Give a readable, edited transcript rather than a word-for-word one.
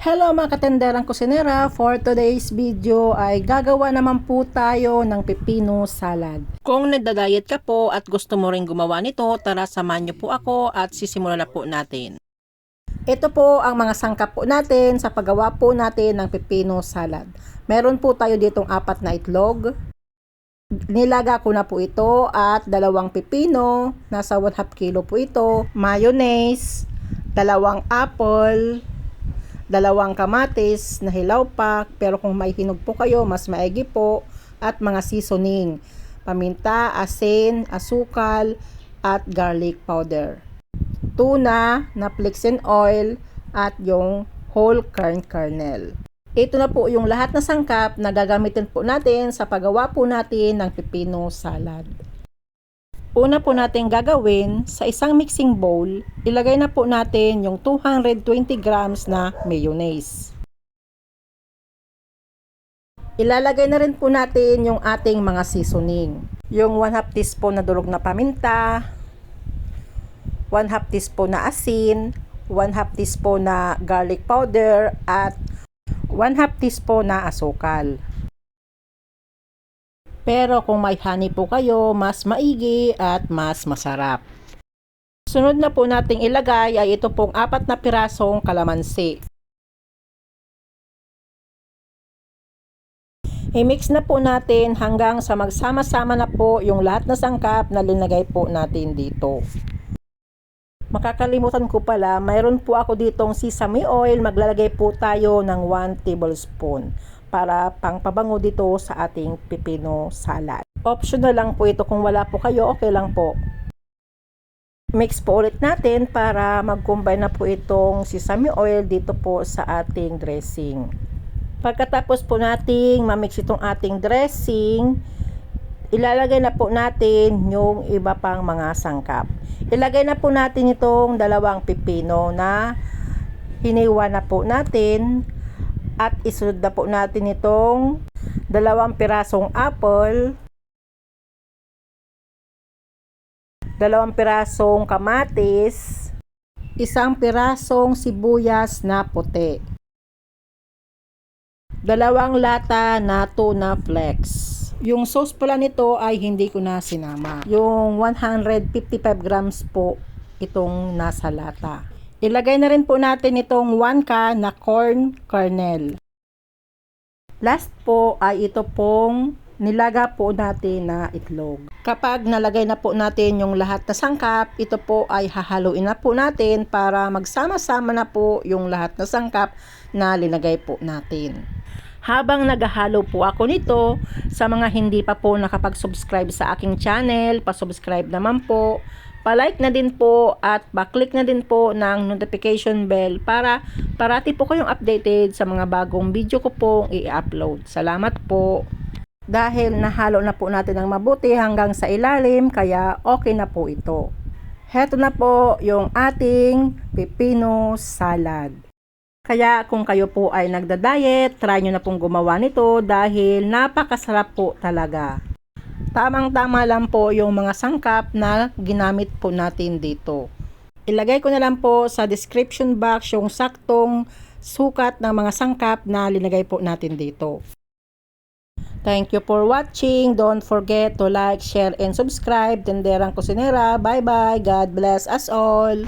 Hello mga katenderang kusinera, for today's video ay gagawa naman po tayo ng pipino salad. Kung nagda-diet ka po at gusto mo rin gumawa nito, tara samahan niyo po ako at sisimulan na po natin. Ito po ang mga sangkap po natin sa paggawa po natin ng pipino salad. Meron po tayo ditong 4 na itlog. Nilaga ko na po ito at 2 pipino, nasa 1/2 kilo po ito, mayonnaise, 2 apple, 2 kamatis na hilaw pa, pero kung may hinog po kayo, mas maigi po, at mga seasoning, paminta, asin, asukal, at garlic powder. Tuna na flakes and oil, at yung whole kernel. Ito na po yung lahat na sangkap na gagamitin po natin sa paggawa po natin ng pipino salad. Una po natin gagawin, sa isang mixing bowl, ilagay na po natin yung 220 grams na mayonnaise. Ilalagay na rin po natin yung ating mga seasoning. Yung 1/2 teaspoon na durog na paminta, 1/2 teaspoon na asin, 1/2 teaspoon na garlic powder, at 1/2 teaspoon na asukal. Pero kung may honey po kayo, mas maigi at mas masarap. Sunod na po nating ilagay ay ito pong 4 na pirasong kalamansi. I-mix na po natin hanggang sa magsama-sama na po yung lahat na sangkap na linagay po natin dito. Makakalimutan ko pala, mayroon po ako ditong sesame oil, maglalagay po tayo ng 1 tablespoon. Para pangpabango dito sa ating pipino salad. Optional lang po ito, kung wala po kayo, okay lang po. Mix po ulit natin para mag-combine na po itong sesame oil dito po sa ating dressing. Pagkatapos po nating mamix itong ating dressing, ilalagay na po natin yung iba pang mga sangkap. Ilagay na po natin itong 2 pipino na hiniwa na po natin. At isunod na po natin itong 2 pirasong apple, 2 pirasong kamatis, 1 pirasong sibuyas na puti, 2 lata na tuna flakes. Yung sauce pala nito ay hindi ko na sinama. Yung 155 grams po itong nasa lata. Ilagay na rin po natin itong 1 can na corn kernel. Last po ay ito pong nilaga po natin na itlog. Kapag nalagay na po natin yung lahat na sangkap, ito po ay hahaluin na po natin para magsama-sama na po yung lahat na sangkap na linagay po natin. Habang naghahalo po ako nito, sa mga hindi pa po nakapag-subscribe sa aking channel, pa-subscribe naman po. Pa-like na din po at pa-click na din po ng notification bell para parati po kayong updated sa mga bagong video ko pong i-upload. Salamat po. Dahil nahalo na po natin ng mabuti hanggang sa ilalim, kaya okay na po ito. Heto na po yung ating pipino salad. Kaya kung kayo po ay nagda-diet, try nyo na pong gumawa nito dahil napakasarap po talaga. Tamang-tama lang po yung mga sangkap na ginamit po natin dito. Ilagay ko na lang po sa description box yung saktong sukat ng mga sangkap na linagay po natin dito. Thank you for watching. Don't forget to like, share, and subscribe. Tenderang Kusinera. Bye-bye. God bless us all.